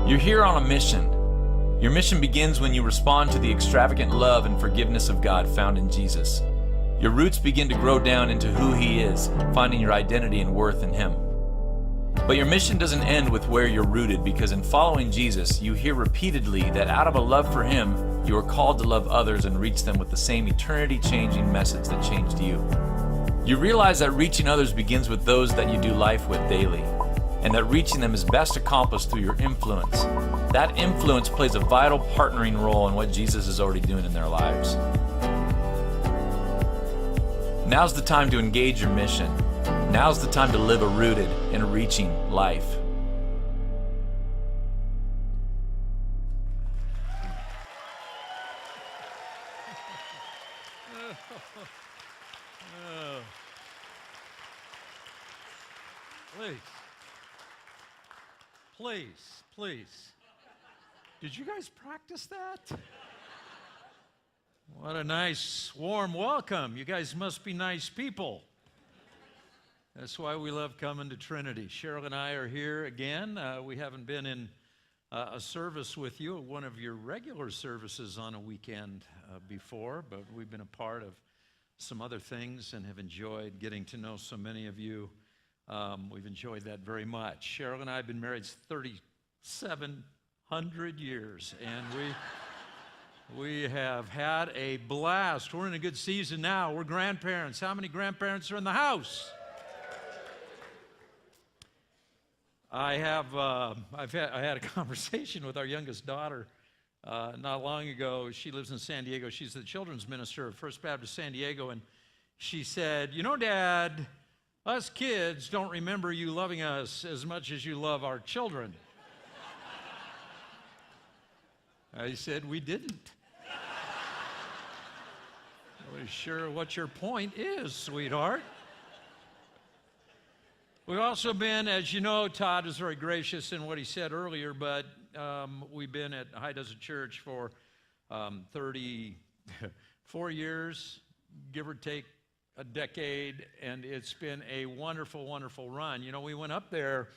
You're here on a mission. Your mission begins when you respond to the extravagant love and forgiveness of God found in Jesus. Your roots begin to grow down into who He is, finding your identity and worth in Him. But your mission doesn't end with where you're rooted, because in following Jesus, you hear repeatedly that out of a love for Him, you are called to love others and reach them with the same eternity-changing message that changed you. You realize that reaching others begins with those that you do life with daily, and that reaching them is best accomplished through your influence. That influence plays a vital partnering role in what Jesus is already doing in their lives. Now's the time to engage your mission. Now's the time to live a rooted and reaching life. Please. Did you guys practice that? What a nice, warm welcome. You guys must be nice people. That's why we love coming to Trinity. Cheryl and I are here again. We haven't been in a service with you, one of your regular services on a weekend before, but we've been a part of some other things and have enjoyed getting to know so many of you. We've enjoyed that very much. Cheryl and I have been married 3,700 years, and we have had a blast. We're in a good season now. We're grandparents. How many grandparents are in the house? I had a conversation with our youngest daughter not long ago. She lives in San Diego. She's the children's minister at First Baptist San Diego, and she said, "You know, Dad, us kids don't remember you loving us as much as you love our children." I said, "We didn't." I'm not sure what your point is, sweetheart. We've also been, as you know, Todd is very gracious in what he said earlier, but we've been at High Desert Church for 34 years, give or take a decade, and it's been a wonderful, wonderful run. You know, we went up there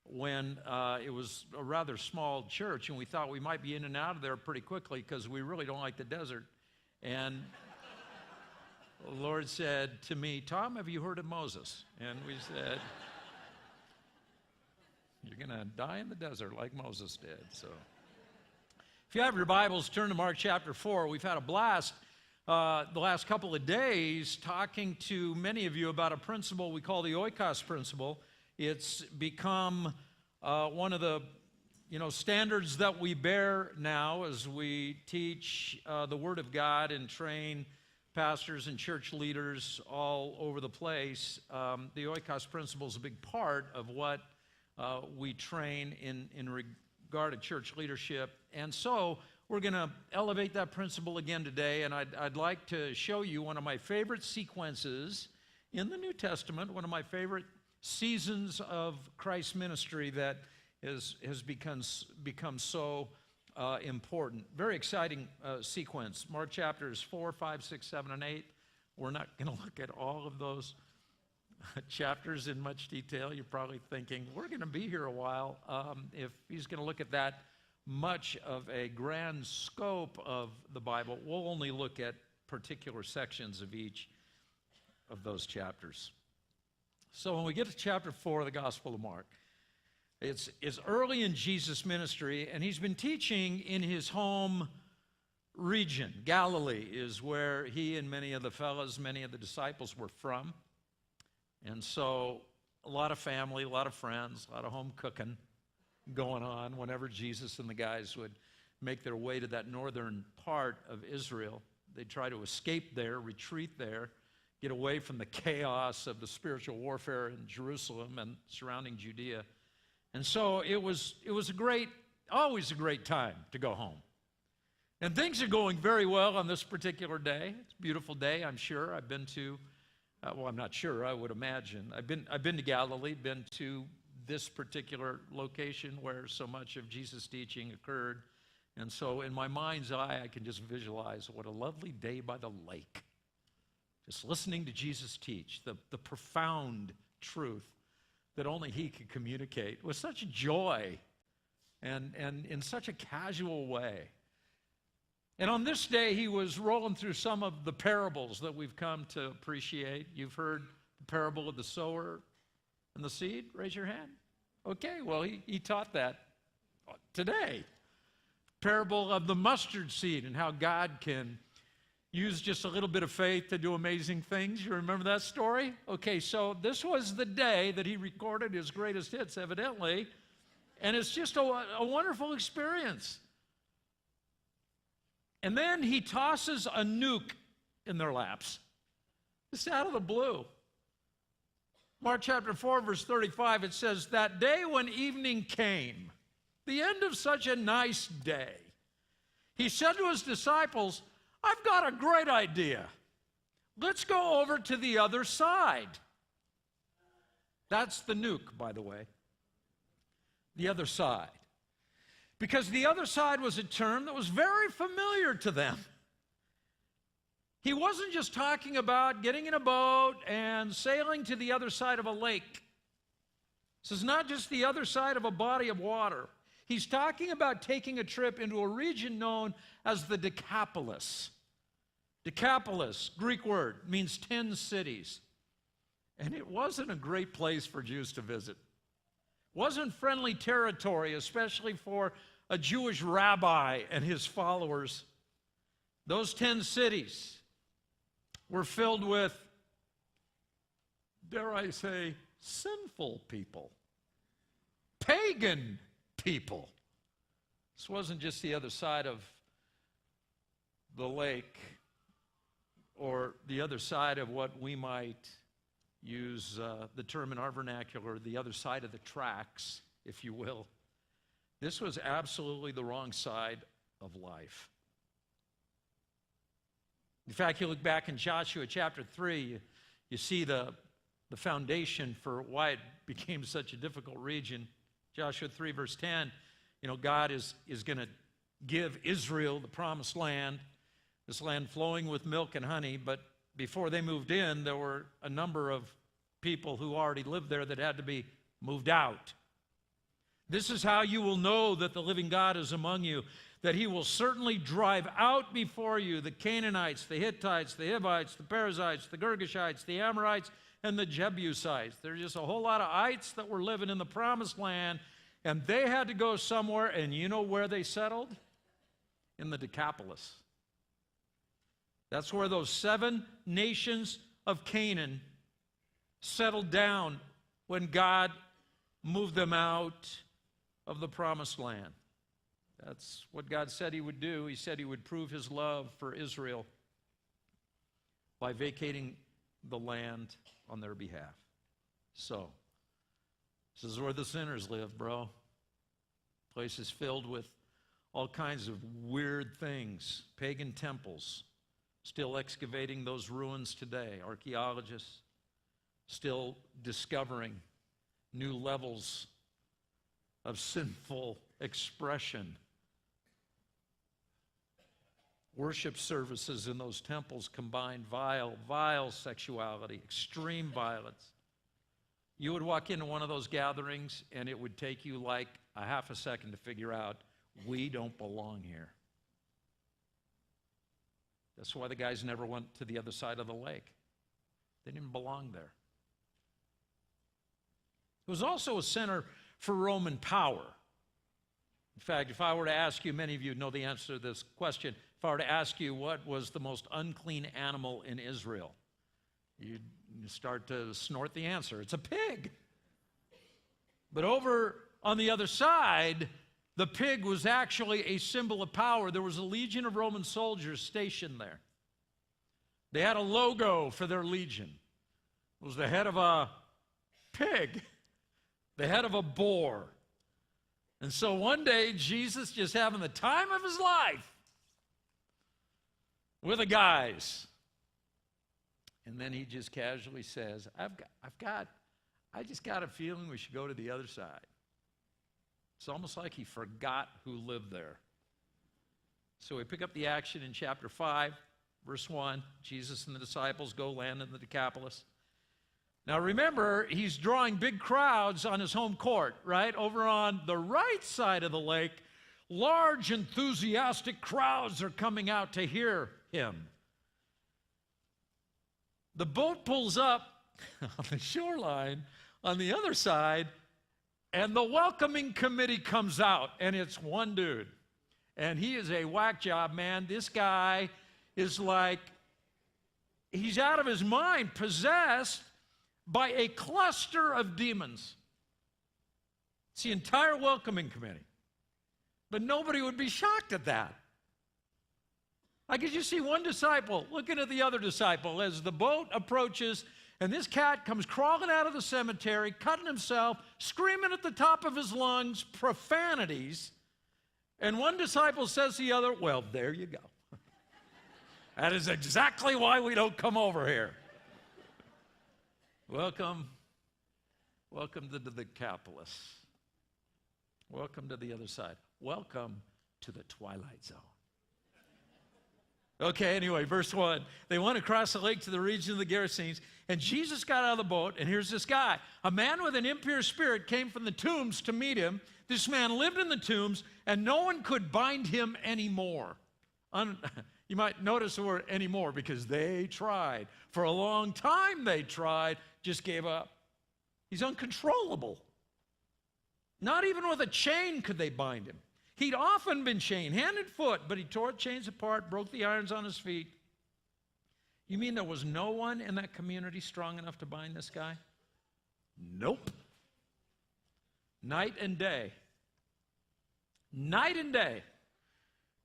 when it was a rather small church, and we thought we might be in and out of there pretty quickly because we really don't like the desert. And the Lord said to me, "Tom, have you heard of Moses?" And we said, "You're going to die in the desert like Moses did." So if you have your Bibles, turn to Mark chapter 4. We've had a blast the last couple of days talking to many of you about a principle we call the Oikos Principle. It's become one of the standards that we bear now as we teach the Word of God and train pastors and church leaders all over the place. The Oikos Principle is a big part of what we train in regard to church leadership. And so we're going to elevate that principle again today, and I'd like to show you one of my favorite sequences in the New Testament, one of my favorite seasons of Christ's ministry that has become so important. Very exciting sequence. Mark chapters 4, 5, 6, 7, and 8. We're not going to look at all of those chapters in much detail. You're probably thinking, we're going to be here a while. If he's going to look at that much of a grand scope of the Bible, we'll only look at particular sections of each of those chapters. So when we get to chapter 4 of the Gospel of Mark, it's early in Jesus' ministry, and he's been teaching in his home region. Galilee is where he and many of the disciples were from. And so a lot of family, a lot of friends, a lot of home cooking going on whenever Jesus and the guys would make their way to that northern part of Israel. They'd try to escape there, retreat there, get away from the chaos of the spiritual warfare in Jerusalem and surrounding Judea. And so it was always a great time to go home. And things are going very well on this particular day. It's a beautiful day, I'm sure. I've been to, I'm not sure, I would imagine. I've been to Galilee, been to this particular location where so much of Jesus' teaching occurred. And so in my mind's eye, I can just visualize what a lovely day by the lake. Just listening to Jesus teach the profound truth that only he could communicate with such joy and in such a casual way. And on this day, he was rolling through some of the parables that we've come to appreciate. You've heard the parable of the sower and the seed? Raise your hand. Okay, well, he taught that today. Parable of the mustard seed and how God can use just a little bit of faith to do amazing things. You remember that story? Okay, so this was the day that he recorded his greatest hits, evidently, and it's just a wonderful experience. And then he tosses a nuke in their laps. Just out of the blue. Mark chapter 4, verse 35, it says, "That day when evening came, the end of such a nice day, he said to his disciples, 'I've got a great idea. Let's go over to the other side.'" That's the nuke, by the way. The other side. Because the other side was a term that was very familiar to them. He wasn't just talking about getting in a boat and sailing to the other side of a lake. This is not just the other side of a body of water. He's talking about taking a trip into a region known as the Decapolis. Decapolis, Greek word, means 10 cities. And it wasn't a great place for Jews to visit. It wasn't friendly territory, especially for a Jewish rabbi and his followers. Those 10 cities were filled with, dare I say, sinful people, pagan people. This wasn't just the other side of the lake or the other side of what we might use the term in our vernacular, the other side of the tracks, if you will. This was absolutely the wrong side of life. In fact, you look back in Joshua chapter 3, you see the foundation for why it became such a difficult region. Joshua 3, verse 10, God is going to give Israel the promised land, this land flowing with milk and honey, but before they moved in, there were a number of people who already lived there that had to be moved out. This is how you will know that the living God is among you, that he will certainly drive out before you the Canaanites, the Hittites, the Hivites, the Perizzites, the Girgashites, the Amorites, and the Jebusites. There's just a whole lot of ites that were living in the promised land, and they had to go somewhere, and you know where they settled? In the Decapolis. That's where those 7 nations of Canaan settled down when God moved them out of the promised land. That's what God said he would do. He said he would prove his love for Israel by vacating the land on their behalf. So, this is where the sinners live, bro. Place is filled with all kinds of weird things, pagan temples, still excavating those ruins today, archaeologists still discovering new levels of sinful expression. Worship services in those temples combined vile sexuality, extreme violence. You would walk into one of those gatherings and it would take you like a half a second to figure out, we don't belong here. That's why the guys never went to the other side of the lake. They didn't belong there. It was also a center for Roman power. In fact, if I were to ask you, many of you know the answer to this question, if I were to ask you what was the most unclean animal in Israel, you'd start to snort the answer. It's a pig. But over on the other side, the pig was actually a symbol of power. There was a legion of Roman soldiers stationed there. They had a logo for their legion. It was the head of a pig, the head of a boar. And so one day, Jesus just having the time of his life with the guys. And then he just casually says, I just got a feeling we should go to the other side. It's almost like he forgot who lived there. So we pick up the action in chapter 5, verse 1. Jesus and the disciples go land in the Decapolis. Now remember, he's drawing big crowds on his home court, right? Over on the right side of the lake, large enthusiastic crowds are coming out to hear him. The boat pulls up on the shoreline on the other side, and the welcoming committee comes out, and it's one dude. And he is a whack job, man. This guy is like, he's out of his mind, possessed by a cluster of demons. It's the entire welcoming committee. But nobody would be shocked at that. I could just see one disciple looking at the other disciple as the boat approaches, and this cat comes crawling out of the cemetery, cutting himself, screaming at the top of his lungs, profanities. And one disciple says to the other, well, there you go. That is exactly why we don't come over here. Welcome to the Decapolis. Welcome to the other side. Welcome to the Twilight Zone. Okay, anyway, verse 1. They went across the lake to the region of the Gerasenes, and Jesus got out of the boat, and here's this guy. A man with an impure spirit came from the tombs to meet him. This man lived in the tombs, and no one could bind him anymore. You might notice the word anymore because they tried. For a long time they tried, just gave up. He's uncontrollable. Not even with a chain could they bind him. He'd often been chained, hand and foot, but he tore the chains apart, broke the irons on his feet. You mean there was no one in that community strong enough to bind this guy? Nope. Night and day. Night and day.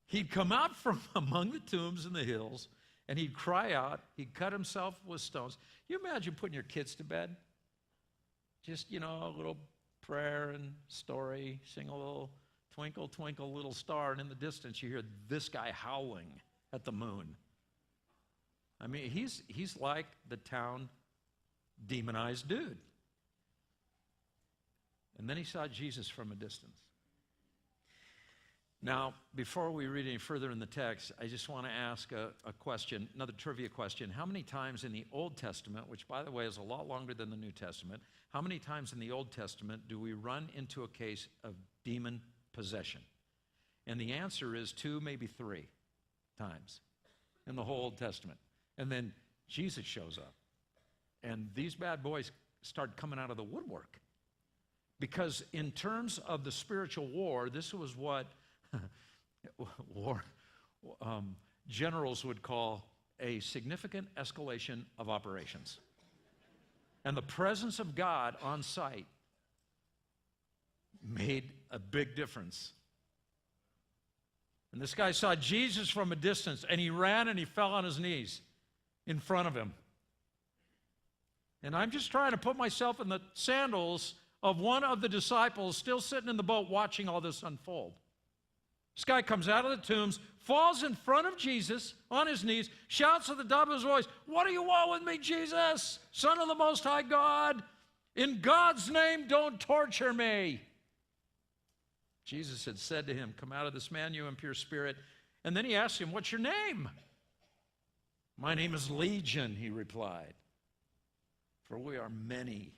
He'd come out from among the tombs in the hills, and he'd cry out. He'd cut himself with stones. You imagine putting your kids to bed? Just, a little prayer and story, sing a little twinkle, twinkle, little star, and in the distance you hear this guy howling at the moon. I mean, he's like the town demonized dude. And then he saw Jesus from a distance. Now, before we read any further in the text, I just want to ask a question, another trivia question. How many times in the Old Testament, which by the way is a lot longer than the New Testament, how many times in the Old Testament do we run into a case of demon possession? And the answer is 2, maybe 3 times in the whole Old Testament. And then Jesus shows up. And these bad boys start coming out of the woodwork. Because in terms of the spiritual war, this was what generals would call a significant escalation of operations. And the presence of God on site made a big difference. And this guy saw Jesus from a distance, and he ran and he fell on his knees in front of him. And I'm just trying to put myself in the sandals of one of the disciples still sitting in the boat watching all this unfold. This guy comes out of the tombs, falls in front of Jesus on his knees, shouts at the top of his voice, "What do you want with me, Jesus, Son of the Most High God? In God's name, don't torture me." Jesus had said to him, "Come out of this man, you impure spirit." And then he asked him, "What's your name?" "My name is Legion," he replied, "for we are many."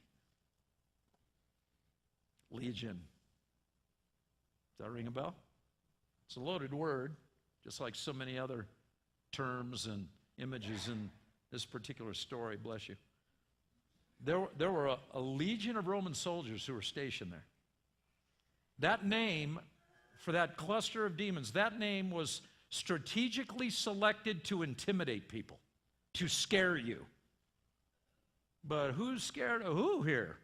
Legion. Does that ring a bell? It's a loaded word, just like so many other terms and images in this particular story. Bless you. There were a legion of Roman soldiers who were stationed there. That name, for that cluster of demons, that name was strategically selected to intimidate people, to scare you. But who's scared of who here?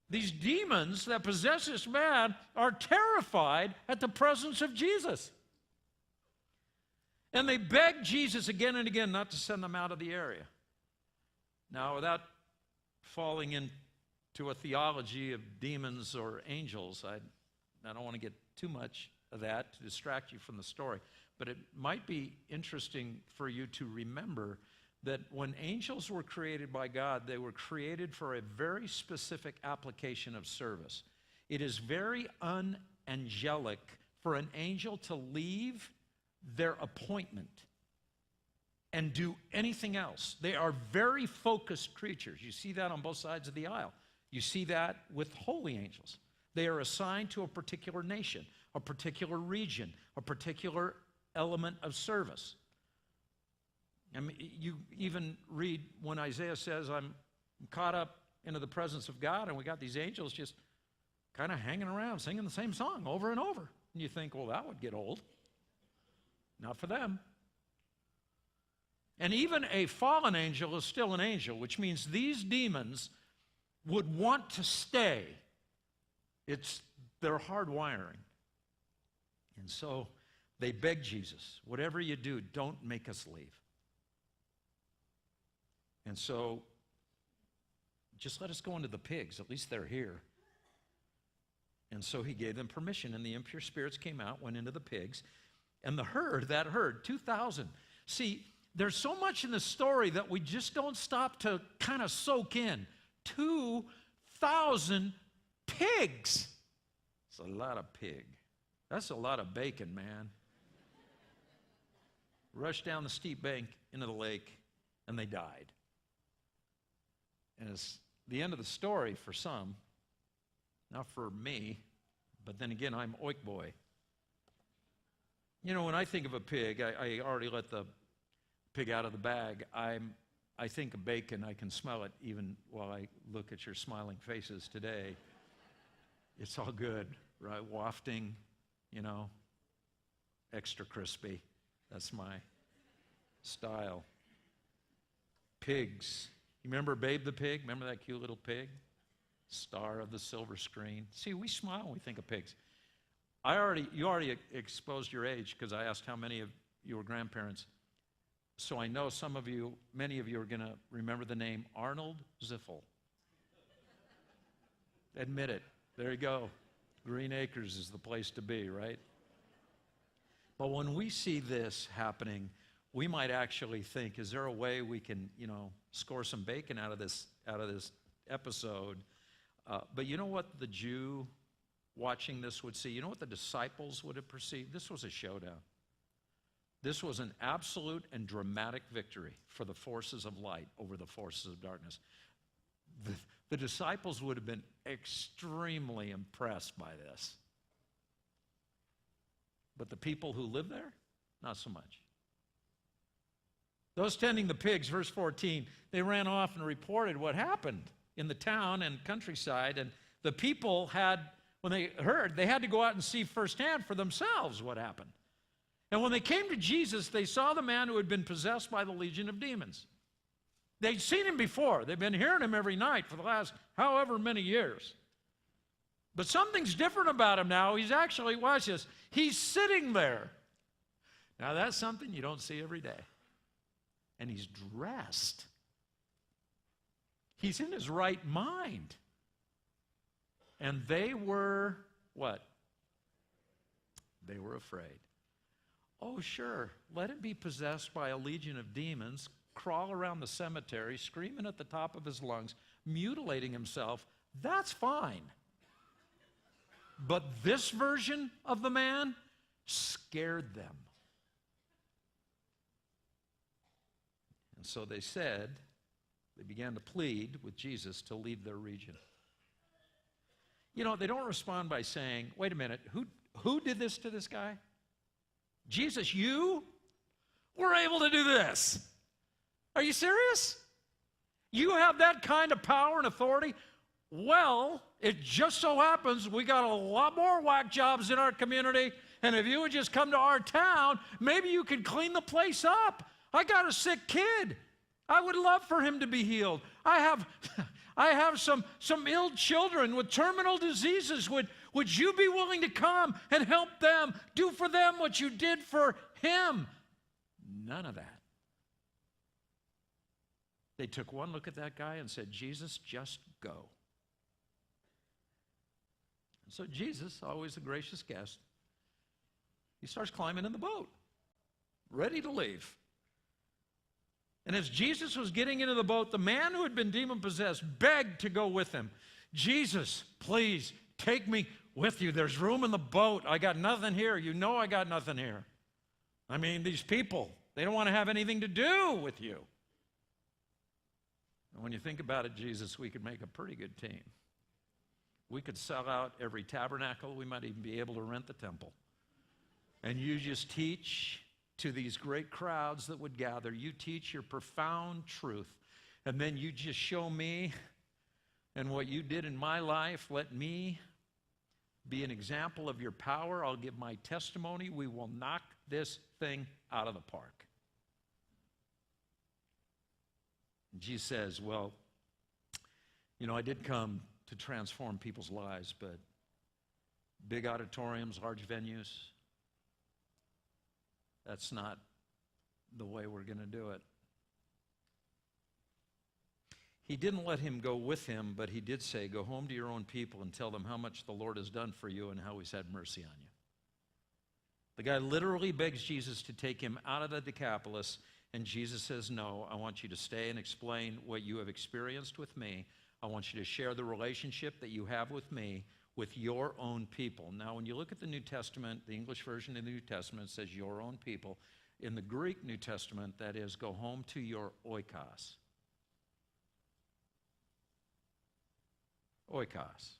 These demons that possess this man are terrified at the presence of Jesus. And they beg Jesus again and again not to send them out of the area. Now, without falling into a theology of demons or angels, I don't want to get too much of that to distract you from the story, but it might be interesting for you to remember that when angels were created by God, they were created for a very specific application of service. It is very unangelic for an angel to leave their appointment and do anything else. They are very focused creatures. You see that on both sides of the aisle. You see that with holy angels. They are assigned to a particular nation, a particular region, a particular element of service. I mean, you even read when Isaiah says, I'm caught up into the presence of God, and we got these angels just kind of hanging around, singing the same song over and over. And you think, well, that would get old. Not for them. And even a fallen angel is still an angel, which means these demons would want to stay. It's their hard wiring. And so they beg Jesus, whatever you do, don't make us leave. And so just let us go into the pigs. At least they're here. And so he gave them permission, and the impure spirits came out, went into the pigs. And the herd, 2,000. See, there's so much in the story that we just don't stop to kind of soak in. 2,000 pigs. It's a lot of pig. That's a lot of bacon, man. Rushed down the steep bank into the lake, and they died. And it's the end of the story for some. Not for me, but then again, I'm oik boy. You know, when I think of a pig, I already let the pig out of the bag. I think of bacon. I can smell it even while I look at your smiling faces today. It's all good, right? Wafting, you know, extra crispy. That's my style. Pigs. You remember Babe the Pig? Remember that cute little pig? Star of the silver screen. See, we smile when we think of pigs. You already exposed your age because I asked how many of you were grandparents. So I know many of you are going to remember the name Arnold Ziffel. Admit it. There you go. Green Acres is the place to be, right? But when we see this happening, we might actually think, is there a way we can, score some bacon out of this episode? But you know what the Jew watching this would see? You know what the disciples would have perceived? This was a showdown. This was an absolute and dramatic victory for the forces of light over the forces of darkness. The disciples would have been extremely impressed by this. But the people who lived there, not so much. Those tending the pigs, verse 14, they ran off and reported what happened in the town and countryside, and the people when they heard, they had to go out and see firsthand for themselves what happened. And when they came to Jesus, they saw the man who had been possessed by the legion of demons. They'd seen him before. They've been hearing him every night for the last however many years. But something's different about him now. He's actually, watch this, he's sitting there. Now that's something you don't see every day. And he's dressed. He's in his right mind. And they were what? They were afraid. Oh, sure, let him be possessed by a legion of demons, crawl around the cemetery, screaming at the top of his lungs, mutilating himself. That's fine. But this version of the man scared them. And so they began to plead with Jesus to leave their region. They don't respond by saying, wait a minute, who did this to this guy? Jesus, you were able to do this. Are you serious? You have that kind of power and authority? Well, it just so happens we got a lot more whack jobs in our community, and if you would just come to our town, maybe you could clean the place up. I got a sick kid. I would love for him to be healed. I have some ill children with terminal diseases. Would you be willing to come and help them, do for them what you did for him? None of that. They took one look at that guy and said, Jesus, just go. And so Jesus, always a gracious guest, he starts climbing in the boat, ready to leave. And as Jesus was getting into the boat, the man who had been demon-possessed begged to go with him. Jesus, please take me with you. There's room in the boat. I got nothing here. You know I got nothing here. I mean, these people, They don't want to have anything to do with you. And when you think about it, Jesus, we could make a pretty good team. We could sell out every tabernacle. We might even be able to rent the temple. And you just teach to these great crowds that would gather. You teach your profound truth. And then you just show me and what you did in my life. Let me be an example of your power. I'll give my testimony. We will knock this thing out of the park. And Jesus says, well, you know, I did come to transform people's lives, but big auditoriums, large venues, that's not the way we're going to do it. He didn't let him go with him, but he did say, go home to your own people and tell them how much the Lord has done for you and how he's had mercy on you. The guy literally begs Jesus to take him out of the Decapolis, and Jesus says, no, I want you to stay and explain what you have experienced with me. I want you to share the relationship that you have with me with your own people. Now, when you look at the New Testament, the English version of the New Testament says your own people. In the Greek New Testament, that is, go home to your oikos. Oikos.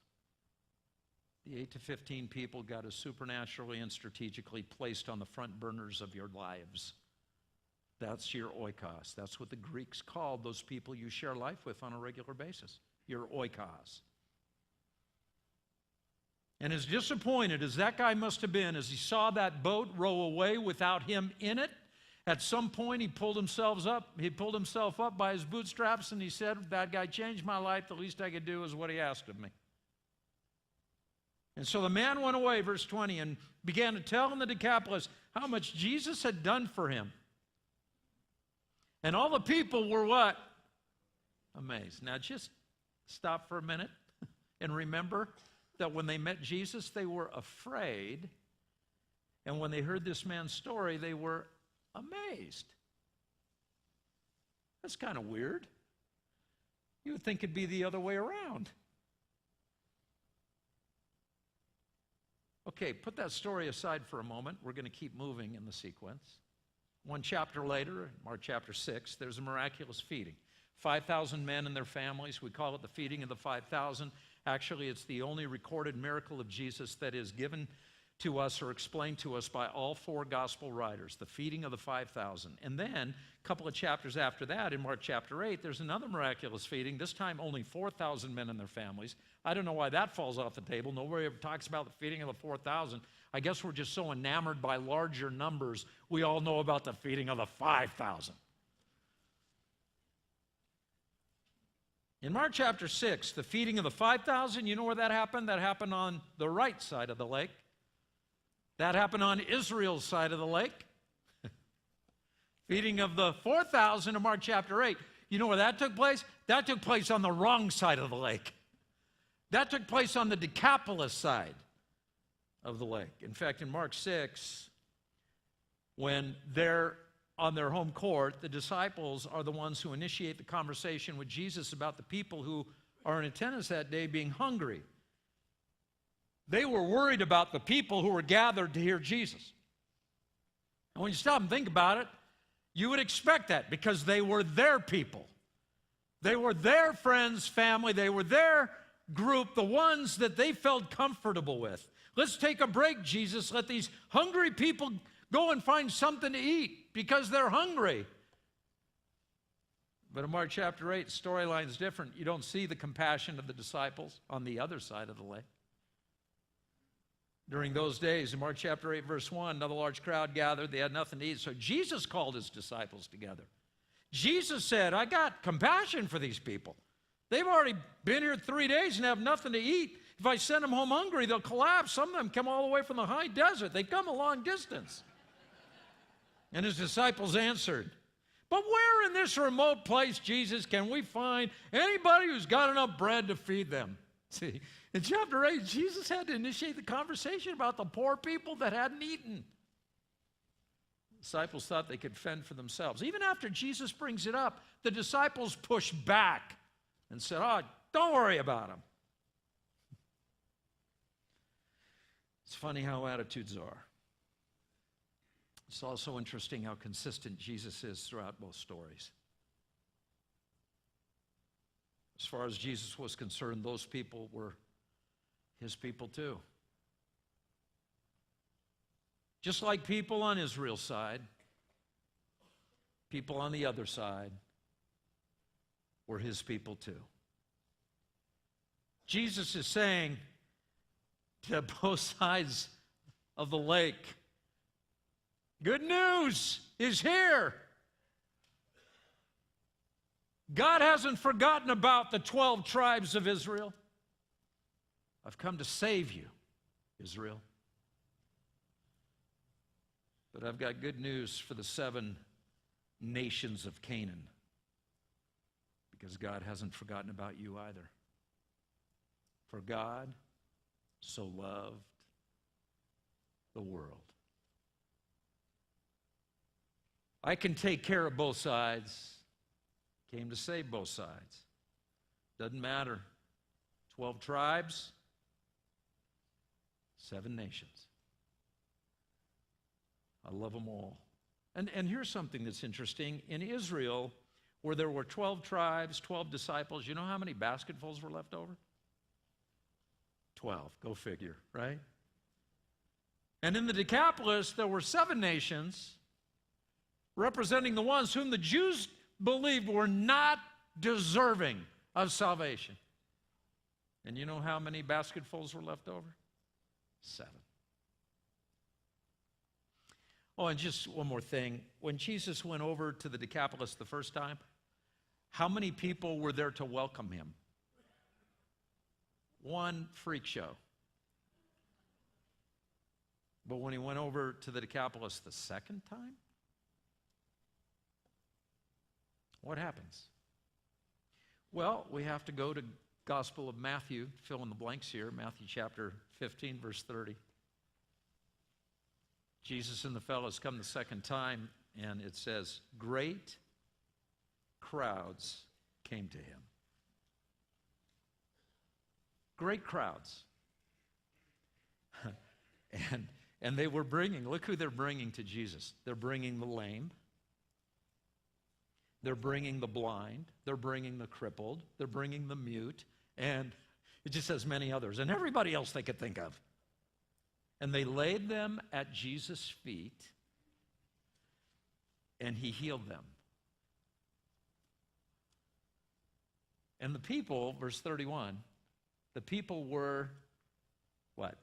The 8 to 15 people God is supernaturally and strategically placed on the front burners of your lives. That's your oikos. That's what the Greeks called those people you share life with on a regular basis. Your oikos. And as disappointed as that guy must have been as he saw that boat row away without him in it, at some point he pulled himself up by his bootstraps and he said, that guy changed my life. The least I could do is what he asked of me. And so the man went away, verse 20, and began to tell in the Decapolis how much Jesus had done for him. And all the people were what? Amazed. Now just stop for a minute and remember that when they met Jesus, they were afraid. And when they heard this man's story, they were amazed. That's kind of weird. You would think it'd be the other way around. Okay, put that story aside for a moment. We're going to keep moving in the sequence. One chapter later, Mark chapter 6, there's a miraculous feeding. 5,000 men and their families. We call it the feeding of the 5,000. Actually, it's the only recorded miracle of Jesus that is given to us or explained to us by all four gospel writers, the feeding of the 5,000. And then, a couple of chapters after that, in Mark chapter 8, there's another miraculous feeding, this time only 4,000 men and their families. I don't know why that falls off the table. Nobody ever talks about the feeding of the 4,000. I guess we're just so enamored by larger numbers, we all know about the feeding of the 5,000. In Mark chapter 6, the feeding of the 5,000, you know where that happened? That happened on the right side of the lake. That happened on Israel's side of the lake. Feeding of the 4,000 in Mark chapter 8. You know where that took place? That took place on the wrong side of the lake. That took place on the Decapolis side of the lake. In fact, in Mark 6, when they're on their home court, the disciples are the ones who initiate the conversation with Jesus about the people who are in attendance that day being hungry. They were worried about the people who were gathered to hear Jesus. And when you stop and think about it, you would expect that because they were their people. They were their friends, family. They were their group, the ones that they felt comfortable with. Let's take a break, Jesus. Let these hungry people go and find something to eat because they're hungry. But in Mark chapter 8, storyline's different. You don't see the compassion of the disciples on the other side of the lake. During those days, in Mark chapter 8, verse 1, another large crowd gathered. They had nothing to eat. So Jesus called his disciples together. Jesus said, I got compassion for these people. They've already been here 3 days and have nothing to eat. If I send them home hungry, they'll collapse. Some of them come all the way from the high desert. They've come a long distance. And his disciples answered, but where in this remote place, Jesus, can we find anybody who's got enough bread to feed them? See, in chapter 8, Jesus had to initiate the conversation about the poor people that hadn't eaten. The disciples thought they could fend for themselves. Even after Jesus brings it up, the disciples push back and said, oh, don't worry about them. It's funny how attitudes are. It's also interesting how consistent Jesus is throughout both stories. As far as Jesus was concerned, those people were his people too. Just like people on Israel's side, people on the other side were his people too. Jesus is saying to both sides of the lake, good news is here. God hasn't forgotten about the 12 tribes of Israel. I've come to save you, Israel. But I've got good news for the 7 nations of Canaan, because God hasn't forgotten about you either. For God so loved the world. I can take care of both sides. Came to save both sides. Doesn't matter. 12 tribes, 7 nations. I love them all. And here's something that's interesting. In Israel, where there were 12 tribes, 12 disciples, you know how many basketfuls were left over? 12. Go figure, right? And in the Decapolis, there were 7 nations representing the ones whom the Jews believed were not deserving of salvation. And you know how many basketfuls were left over? 7. Oh, and just one more thing. When Jesus went over to the Decapolis the first time, how many people were there to welcome him? 1 freak show. But when he went over to the Decapolis the second time, what happens? Well, we have to go to Gospel of Matthew, fill in the blanks here, Matthew chapter 15, verse 30. Jesus and the fellows come the second time, and it says, great crowds came to him. Great crowds. and they were bringing, look who they're bringing to Jesus. They're bringing the lame. They're bringing the blind. They're bringing the crippled. They're bringing the mute. And it just says many others. And everybody else they could think of. And they laid them at Jesus' feet. And he healed them. And the people, verse 31, the people were what?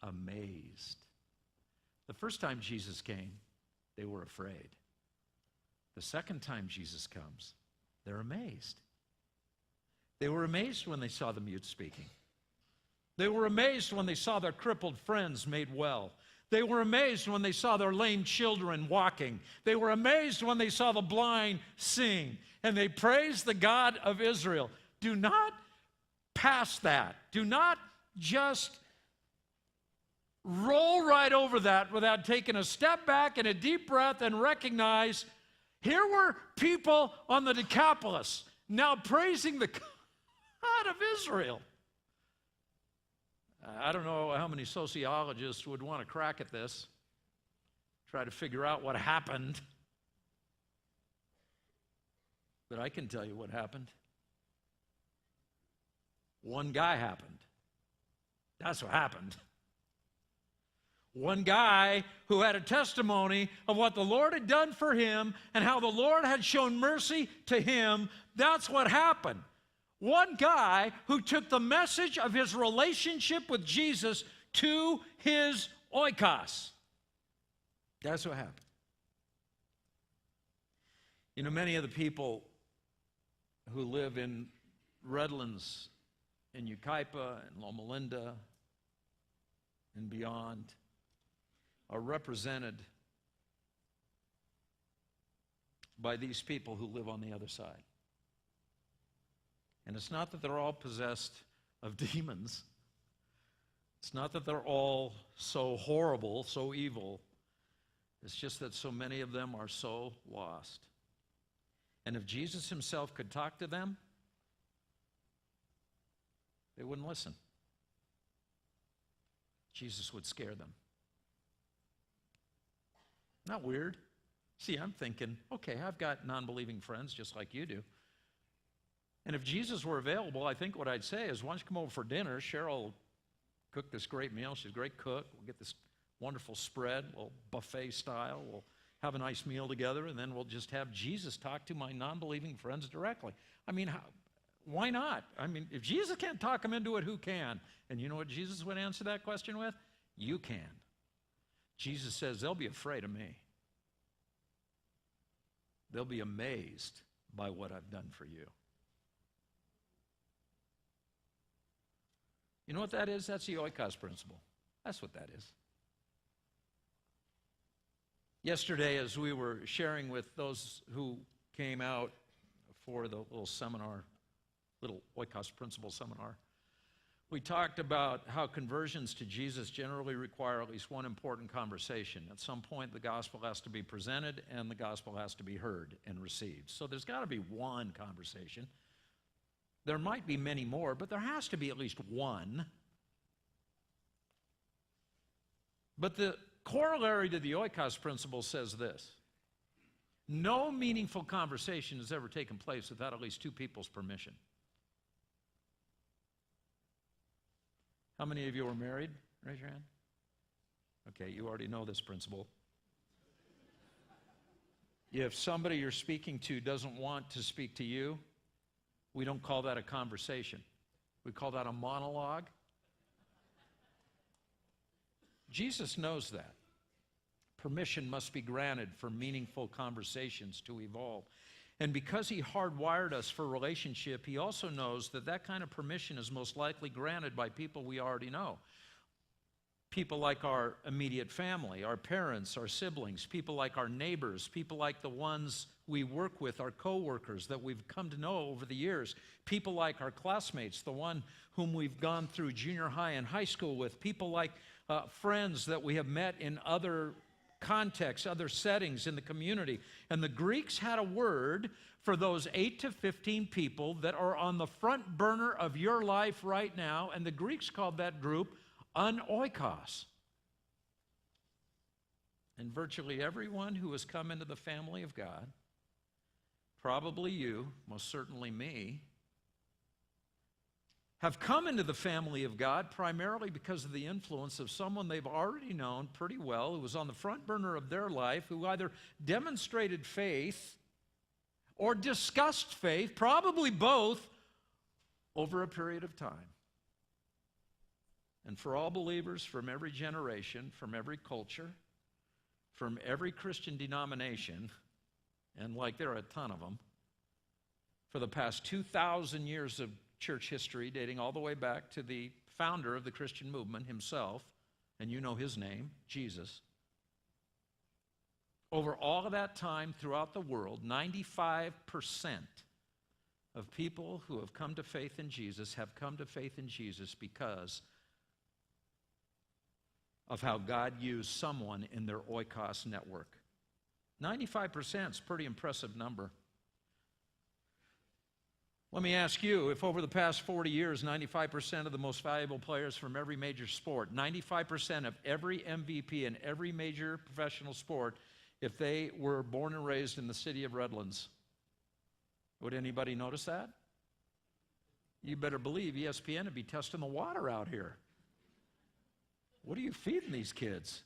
Amazed. The first time Jesus came, they were afraid. The second time Jesus comes, they're amazed. They were amazed when they saw the mute speaking. They were amazed when they saw their crippled friends made well. They were amazed when they saw their lame children walking. They were amazed when they saw the blind seeing. And they praised the God of Israel. Do not pass that. Do not just roll right over that without taking a step back and a deep breath and recognize here were people on the Decapolis now praising the God of Israel. I don't know how many sociologists would want to crack at this, try to figure out what happened. But I can tell you what happened. One guy happened. That's what happened. One guy who had a testimony of what the Lord had done for him and how the Lord had shown mercy to him. That's what happened. One guy who took the message of his relationship with Jesus to his oikos. That's what happened. You know, many of the people who live in Redlands, in Yucaipa, and Loma Linda, and beyond, are represented by these people who live on the other side. And it's not that they're all possessed of demons. It's not that they're all so horrible, so evil. It's just that so many of them are so lost. And if Jesus himself could talk to them, they wouldn't listen. Jesus would scare them. Not weird. See, I'm thinking, okay, I've got non-believing friends just like you do. And if Jesus were available, I think what I'd say is, why don't you come over for dinner? Cheryl will cook this great meal. She's a great cook. We'll get this wonderful spread, a little buffet style. We'll have a nice meal together, and then we'll just have Jesus talk to my non-believing friends directly. I mean, why not? I mean, if Jesus can't talk them into it, who can? And you know what Jesus would answer that question with? You can. Jesus says, they'll be afraid of me. They'll be amazed by what I've done for you. You know what that is? That's the Oikos Principle. That's what that is. Yesterday, as we were sharing with those who came out for the little seminar, little Oikos Principle seminar, we talked about how conversions to Jesus generally require at least one important conversation. At some point, the gospel has to be presented and the gospel has to be heard and received. So there's got to be one conversation. There might be many more, but there has to be at least one. But the corollary to the Oikos Principle says this: no meaningful conversation has ever taken place without at least two people's permission. How many of you are married? Raise your hand. Okay, you already know this principle. If somebody you're speaking to doesn't want to speak to you, we don't call that a conversation. We call that a monologue. Jesus knows that. Permission must be granted for meaningful conversations to evolve. And because he hardwired us for relationship, he also knows that that kind of permission is most likely granted by people we already know. People like our immediate family, our parents, our siblings, people like our neighbors, people like the ones we work with, our coworkers that we've come to know over the years, people like our classmates, the one whom we've gone through junior high and high school with, people like friends that we have met in other contexts, other settings in the community. And the Greeks had a word for those 8 to 15 people that are on the front burner of your life right now, and the Greeks called that group Oikos. And virtually everyone who has come into the family of God, probably you, most certainly me, have come into the family of God primarily because of the influence of someone they've already known pretty well, who was on the front burner of their life, who either demonstrated faith or discussed faith, probably both, over a period of time. And for all believers from every generation, from every culture, from every Christian denomination, and like there are a ton of them, for the past 2,000 years of church history, dating all the way back to the founder of the Christian movement himself, and you know his name, Jesus. Over all of that time throughout the world, 95% of people who have come to faith in Jesus have come to faith in Jesus because of how God used someone in their Oikos network. 95% is a pretty impressive number. Let me ask you, if over the past 40 years, 95% of the most valuable players from every major sport, 95% of every MVP in every major professional sport, if they were born and raised in the city of Redlands, would anybody notice that? You better believe ESPN would be testing the water out here. What are you feeding these kids?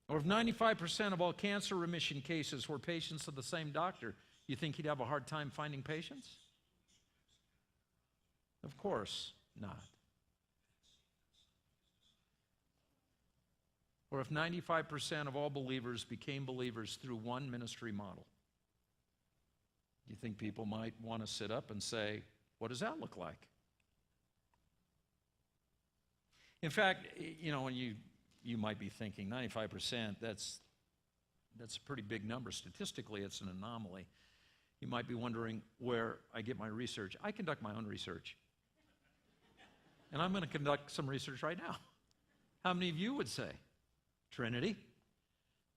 Or if 95% of all cancer remission cases were patients of the same doctor, you think he'd have a hard time finding patients? Of course not. Or if 95% of all believers became believers through one ministry model, do you think people might want to sit up and say, what does that look like? In fact, you know, when you might be thinking 95%, that's a pretty big number. Statistically, it's an anomaly. You might be wondering where I get my research. I conduct my own research. And I'm going to conduct some research right now. How many of you would say Trinity?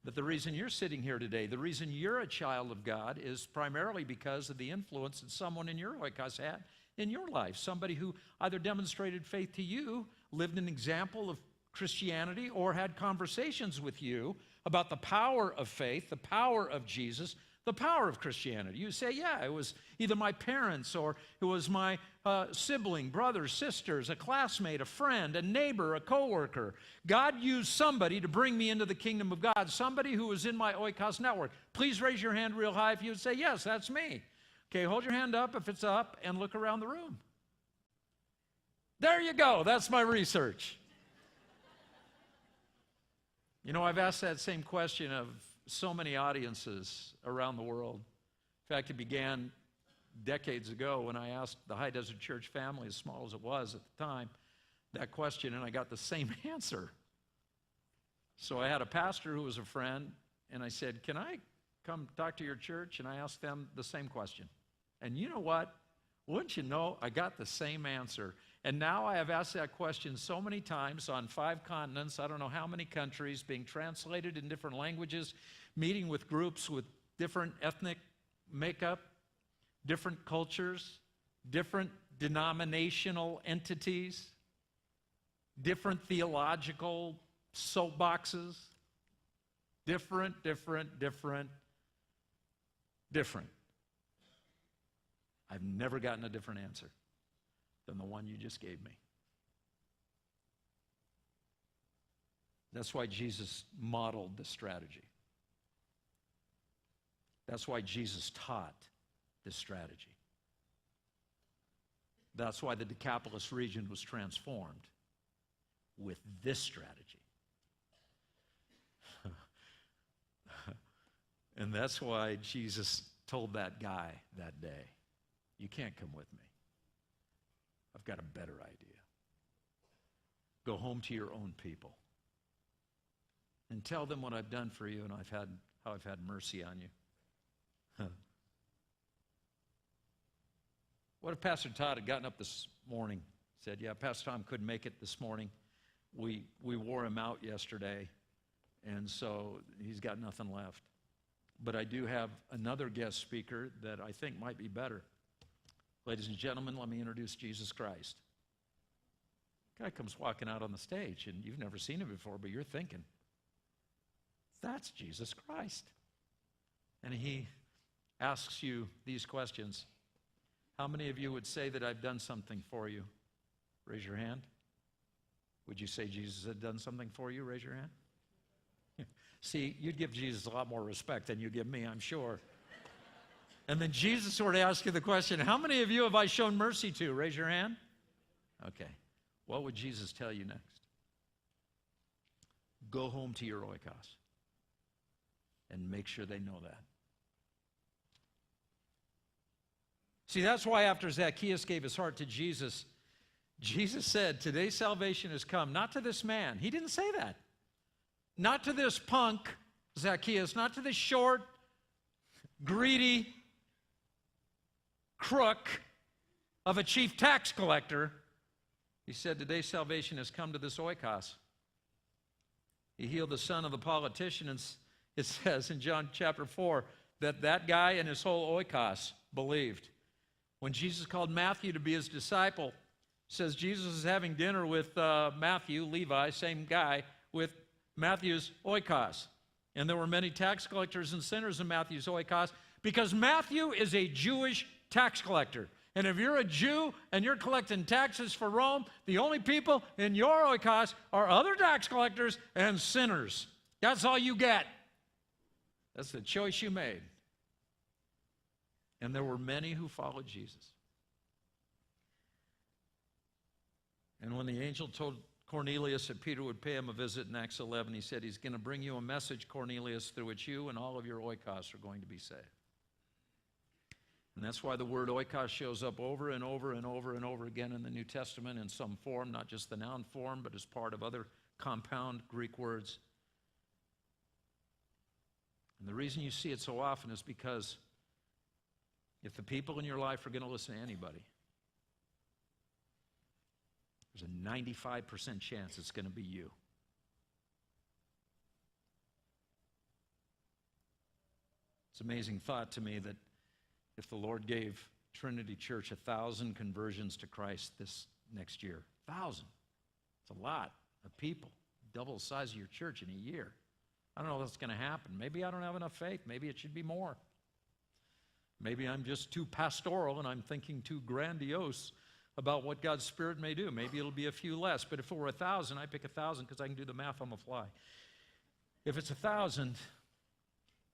But the reason you're sitting here today, the reason you're a child of God is primarily because of the influence that someone in your Oikos had in your life. Somebody who either demonstrated faith to you, lived an example of Christianity or had conversations with you about the power of faith, the power of Jesus, the power of Christianity. You say, yeah, it was either my parents or it was my sibling, brothers, sisters, a classmate, a friend, a neighbor, a coworker. God used somebody to bring me into the kingdom of God, somebody who was in my Oikos network. Please raise your hand real high if you would say, yes, that's me. Okay, hold your hand up if it's up and look around the room. There you go. That's my research. You know, I've asked that same question of so many audiences around the world. In fact, it began decades ago when I asked the High Desert Church family, as small as it was at the time, that question, and I got the same answer. So I had a pastor who was a friend, and I said, can I come talk to your church? And I asked them the same question. And you know what? Wouldn't you know, I got the same answer. And now I have asked that question so many times on 5 continents, I don't know how many countries, being translated in different languages, meeting with groups with different ethnic makeup, different cultures, different denominational entities, different theological soapboxes, different. I've never gotten a different answer than the one you just gave me. That's why Jesus modeled the strategy. That's why Jesus taught this strategy. That's why the Decapolis region was transformed with this strategy. And that's why Jesus told that guy that day, you can't come with me. I've got a better idea. Go home to your own people and tell them what I've done for you and how I've had mercy on you. What if Pastor Todd had gotten up this morning, said, yeah, Pastor Tom couldn't make it this morning. We wore him out yesterday, and so he's got nothing left. But I do have another guest speaker that I think might be better. Ladies and gentlemen, let me introduce Jesus Christ. Guy comes walking out on the stage, and you've never seen him before, but you're thinking, that's Jesus Christ. And he asks you these questions. How many of you would say that I've done something for you? Raise your hand. Would you say Jesus had done something for you? Raise your hand. See, you'd give Jesus a lot more respect than you give me, I'm sure. And then Jesus sort of asks you the question, how many of you have I shown mercy to? Raise your hand. Okay. What would Jesus tell you next? Go home to your oikos and make sure they know that. See, that's why after Zacchaeus gave his heart to Jesus, Jesus said, today's salvation has come, not to this man. He didn't say that. Not to this punk, Zacchaeus, not to this short, greedy crook of a chief tax collector. He said, today's salvation has come to this oikos. He healed the son of the politician, and it says in John chapter 4 that that guy and his whole oikos believed. When Jesus called Matthew to be his disciple, it says Jesus is having dinner with Matthew, Levi, same guy, with Matthew's oikos. And there were many tax collectors and sinners in Matthew's oikos because Matthew is a Jewish tax collector. And if you're a Jew and you're collecting taxes for Rome, the only people in your oikos are other tax collectors and sinners. That's all you get. That's the choice you made. And there were many who followed Jesus. And when the angel told Cornelius that Peter would pay him a visit in Acts 11, he said, he's going to bring you a message, Cornelius, through which you and all of your oikos are going to be saved. And that's why the word oikos shows up over and over and over and over again in the New Testament in some form, not just the noun form, but as part of other compound Greek words. And the reason you see it so often is because if the people in your life are going to listen to anybody, there's a 95% chance it's going to be you. It's an amazing thought to me that if the Lord gave Trinity Church 1,000 conversions to Christ this next year, 1,000, it's a lot of people. double the size of your church in a year. I don't know what's going to happen. Maybe I don't have enough faith. Maybe it should be more. Maybe I'm just too pastoral and I'm thinking too grandiose about what God's Spirit may do. Maybe it'll be a few less. But if it were 1,000, I pick 1,000 because I can do the math on the fly. If it's 1,000,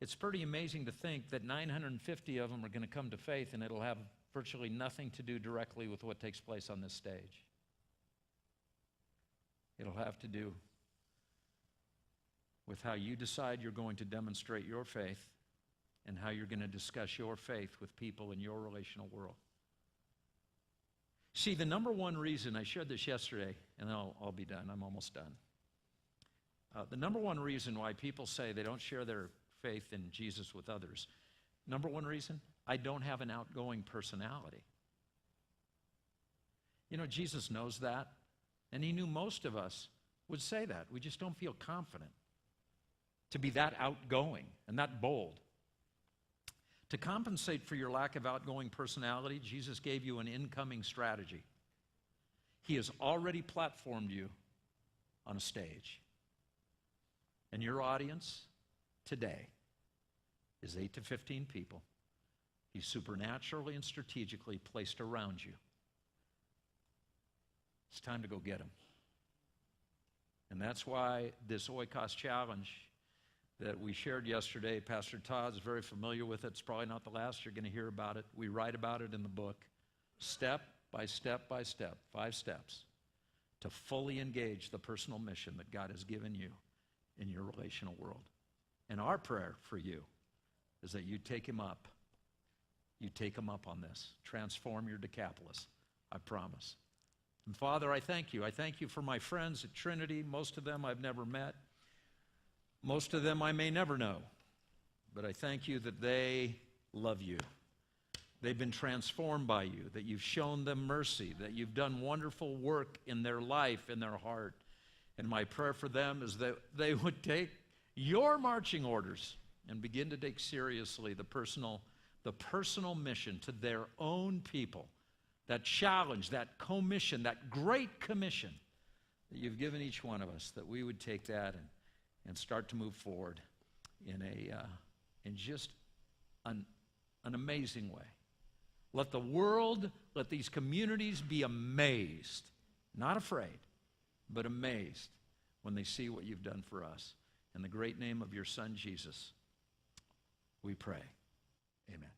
it's pretty amazing to think that 950 of them are going to come to faith, and it'll have virtually nothing to do directly with what takes place on this stage. It'll have to do with how you decide you're going to demonstrate your faith and how you're going to discuss your faith with people in your relational world. See, the number one reason, I shared this yesterday, and I'll be done. I'm almost done. The number one reason why people say they don't share their faith in Jesus with others, number one reason, I don't have an outgoing personality. You know, Jesus knows that, and he knew most of us would say that. We just don't feel confident to be that outgoing and that bold. To compensate for your lack of outgoing personality, Jesus gave you an incoming strategy. He has already platformed you on a stage. And your audience today is 8 to 15 people. He's supernaturally and strategically placed around you. It's time to go get them. And that's why this Oikos challenge that we shared yesterday, Pastor Todd's very familiar with it. It's probably not the last you're going to hear about it. We write about it in the book, step by step by step, 5 steps, to fully engage the personal mission that God has given you in your relational world. And our prayer for you is that you take him up. You take him up on this. Transform your Decapolis, I promise. And Father, I thank you. I thank you for my friends at Trinity. Most of them I've never met. Most of them I may never know. But I thank you that they love you. They've been transformed by you, that you've shown them mercy, that you've done wonderful work in their life, in their heart. And my prayer for them is that they would take your marching orders and begin to take seriously the personal mission to their own people, that challenge, that commission, that great commission that you've given each one of us, that we would take that and start to move forward in just an amazing way. Let the world, let these communities be amazed, not afraid, but amazed when they see what you've done for us. In the great name of your Son, Jesus, we pray. Amen.